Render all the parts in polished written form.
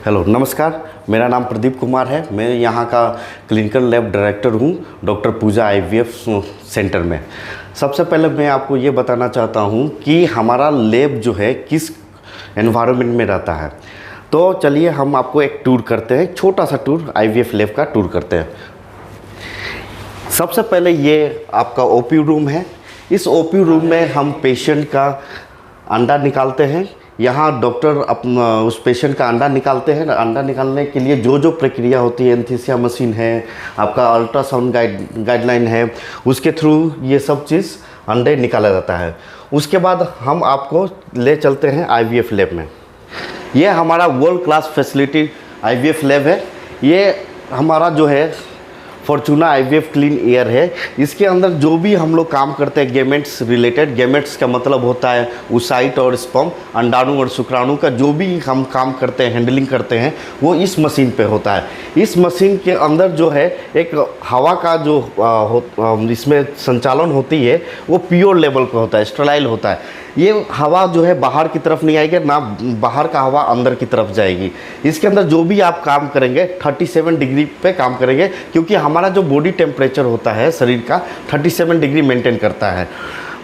Hello नमस्कार, मेरा नाम प्रदीप कुमार है। मैं यहाँ का क्लिनिकल लैब डायरेक्टर हूँ डॉक्टर पूजा आईवीएफ सेंटर में। सबसे पहले मैं आपको ये बताना चाहता हूँ कि हमारा लैब जो है किस एनवायरनमेंट में रहता है। तो चलिए हम आपको एक टूर करते हैं, छोटा सा टूर आईवीएफ लैब का टूर करते हैं। सबसे पहले ये आपका ओपी रूम है। इस ओपी रूम में हम पेशेंट का अंडा निकालते हैं। यहाँ डॉक्टर अपना उस पेशेंट का अंडा निकालते हैं। अंडा निकालने के लिए जो जो प्रक्रिया होती है, एनेस्थीसिया मशीन है, आपका अल्ट्रासाउंड गाइडलाइन है, उसके थ्रू ये सब चीज़ अंडे निकाला जाता है। उसके बाद हम आपको ले चलते हैं आईवीएफ लैब में। ये हमारा world class facility IVF lab है। ये हमारा जो है फॉर्चूना आईवीएफ क्लीन एयर है। इसके अंदर जो भी हम लोग काम करते हैं गेमेट्स रिलेटेड, गेमेट्स का मतलब होता है oocyte और स्पर्म, अंडाणु और शुक्राणु का जो भी हम काम करते हैं, हैंडलिंग करते हैं, वो इस मशीन पे होता है। इस मशीन के अंदर जो है एक हवा का जो इसमें संचालन होती है वो प्योर लेवल का होता है, स्टेराइल होता है। ये हवा जो है बाहर की तरफ नहीं आएगी, ना बाहर का हवा अंदर की तरफ जाएगी। इसके अंदर जो भी आप काम करेंगे 37 डिग्री पे काम करेंगे, क्योंकि हमारा जो बॉडी टेम्परेचर होता है शरीर का 37 डिग्री मेंटेन करता है।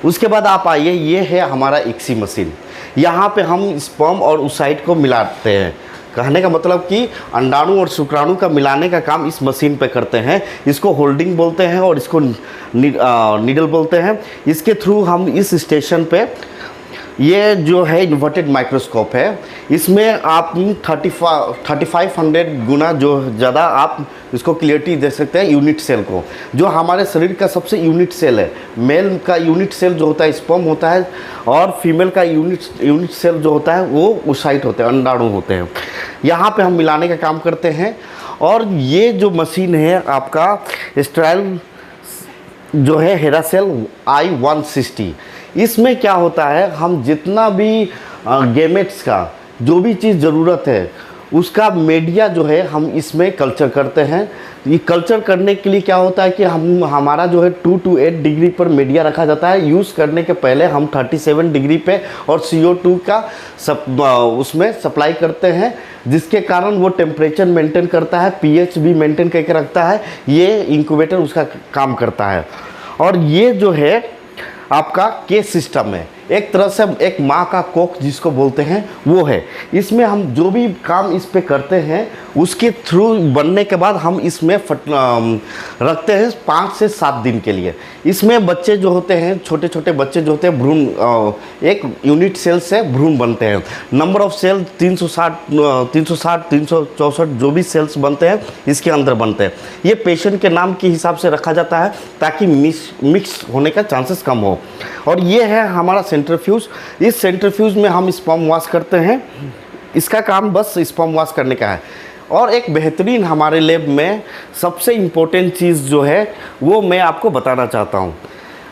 उसके बाद आप आइए, ये है हमारा इक्सी मशीन। यहाँ पे हम स्पर्म और oocyte को मिलाते हैं। कहने का मतलब कि अंडाणु और शुक्राणु का मिलाने का काम इस मशीन पे करते हैं। इसको होल्डिंग बोलते हैं और इसको नीडल बोलते हैं। इसके थ्रू हम इस स्टेशन पे, ये जो है इन्वर्टेड माइक्रोस्कोप है, इसमें आप 3500 गुना जो ज़्यादा आप इसको क्लियरिटी दे सकते हैं यूनिट सेल को, जो हमारे शरीर का सबसे यूनिट सेल है। मेल का यूनिट सेल जो होता है स्पर्म होता है, और फीमेल का यूनिट सेल जो होता है वो oocyte होते हैं, अंडाणु होते हैं। यहाँ पे हम मिलाने का काम करते हैं। और ये जो मशीन है आपका स्टेराइल जो है हेरासेल I-160, इसमें क्या होता है, हम जितना भी गेमेट्स का जो भी चीज़ ज़रूरत है उसका मीडिया जो है हम इसमें कल्चर करते हैं। ये कल्चर करने के लिए क्या होता है कि हमारा जो है 2 to 8 डिग्री पर मीडिया रखा जाता है। यूज़ करने के पहले हम 37 डिग्री पे और CO2 का उसमें सप्लाई करते हैं, जिसके कारण वो टेम्परेचर मेंटेन करता है, pH भी मेंटेन करके रखता है। ये इंक्यूबेटर उसका काम करता है। और ये जो है आपका केस सिस्टम है, एक तरह से एक माँ का कोख जिसको बोलते हैं वो है। इसमें हम जो भी काम इस पे करते हैं उसके थ्रू बनने के बाद हम इसमें रखते हैं 5 से 7 दिन के लिए। इसमेमें बच्चे जो होते हैं, छोटे छोटे बच्चे जो होते हैं, भ्रूण एक यूनिट सेल से भ्रूण बनते हैं। नंबर ऑफ सेल 364 जो भी सेल्स बनते हैं इसके अंदर बनते हैं। ये पेशेंट के नाम के हिसाब से रखा जाता है ताकि मिक्स होने का चांसेस कम हो। और ये है हमारा सेंट्रीफ्यूज। इस सेंट्रीफ्यूज में हम स्पर्म वॉश करते हैं। इसका काम बस स्पर्म वॉश करने का है। और एक बेहतरीन हमारे लैब में सबसे इम्पोर्टेंट चीज़ जो है वो मैं आपको बताना चाहता हूँ,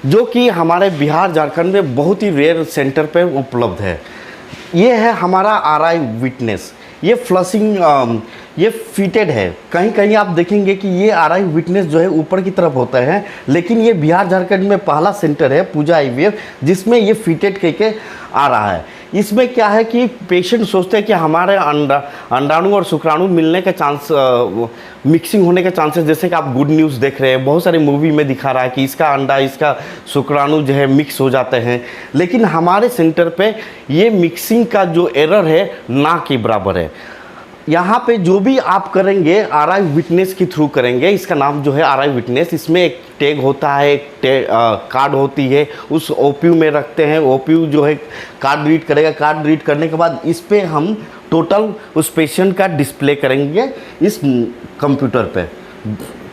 जो कि हमारे बिहार झारखंड में बहुत ही रेयर सेंटर पे उपलब्ध है। ये है हमारा RI विटनेस। ये फ्लशिंग ये फिटेड है। कहीं कहीं आप देखेंगे कि ये RI विटनेस जो है ऊपर की तरफ होता है, लेकिन ये बिहार झारखंड में पहला सेंटर है पूजा आईवीएफ जिसमें ये फिटेड करके आ रहा है। इसमें क्या है कि पेशेंट सोचते हैं कि हमारे अंडाणु और शुक्राणु मिलने का चांस, मिक्सिंग होने के चांसेस, जैसे कि आप गुड न्यूज़ देख रहे हैं, बहुत सारी मूवी में दिखा रहा है कि इसका अंडा इसका शुक्राणु जो है मिक्स हो जाते हैं। लेकिन हमारे सेंटर पे ये मिक्सिंग का जो एरर है ना के बराबर है। यहाँ पे जो भी आप करेंगे RI विटनेस के थ्रू करेंगे। इसका नाम जो है RI विटनेस। इसमें एक टैग होता है, एक कार्ड होती है, उस OPU में रखते हैं। OPU जो है कार्ड रीड करेगा। कार्ड रीड करने के बाद इस पे हम टोटल उस पेशेंट का डिस्प्ले करेंगे इस कंप्यूटर पे,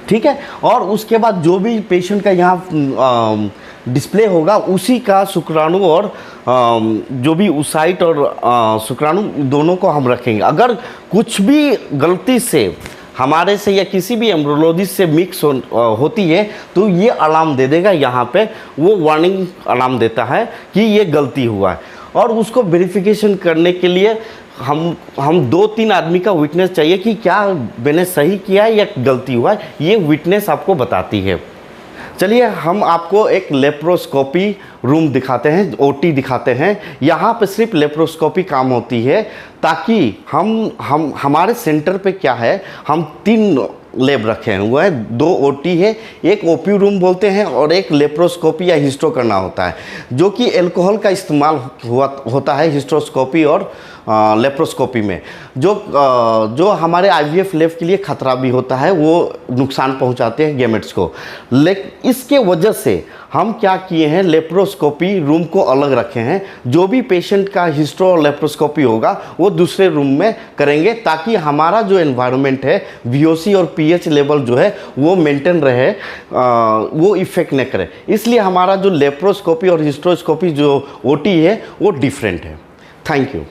ठीक है। और उसके बाद जो भी पेशेंट का यहाँ डिस्प्ले होगा उसी का शुक्राणु और जो भी oocyte और शुक्राणु दोनों को हम रखेंगे। अगर कुछ भी गलती से हमारे से या किसी भी एम्ब्रियोलॉजिस्ट से मिक्स होती है तो ये अलार्म दे देगा। यहाँ पे वो वार्निंग अलार्म देता है कि ये गलती हुआ है। और उसको वेरिफिकेशन करने के लिए हम 2-3 आदमी का विटनेस चाहिए कि क्या मैंने सही किया है या गलती हुआ है। ये विटनेस आपको बताती है। चलिए हम आपको एक लेप्रोस्कोपी रूम दिखाते हैं, ओटी दिखाते हैं। यहाँ पे सिर्फ लेप्रोस्कोपी काम होती है, ताकि हम हमारे सेंटर पे क्या है, हम 3 लैब रखे हुए हैं। 2 ओटी है, एक ओपी रूम बोलते हैं और एक लेप्रोस्कोपी या हिस्टो करना होता है, जो कि अल्कोहल का इस्तेमाल होता है हिस्टोस्कोपी और लेप्रोस्कोपी में। जो हमारे आईवीएफ लैब के लिए खतरा भी होता है, वो नुकसान पहुंचाते हैं गैमेट्स को। लेकिन इसके वजह से हम क्या किए हैं, लेप्रोस्कोपी रूम को अलग रखे हैं। जो भी पेशेंट का हिस्टो और लेप्रोस्कोपी होगा वो दूसरे रूम में करेंगे, ताकि हमारा जो एनवायरनमेंट है, वीओसी और पीएच लेवल जो है वो मेंटेन रहे, वो इफेक्ट न करे। इसलिए हमारा जो लेप्रोस्कोपी और हिस्टोस्कोपी जो ओटी है वो डिफरेंट है। Thank you.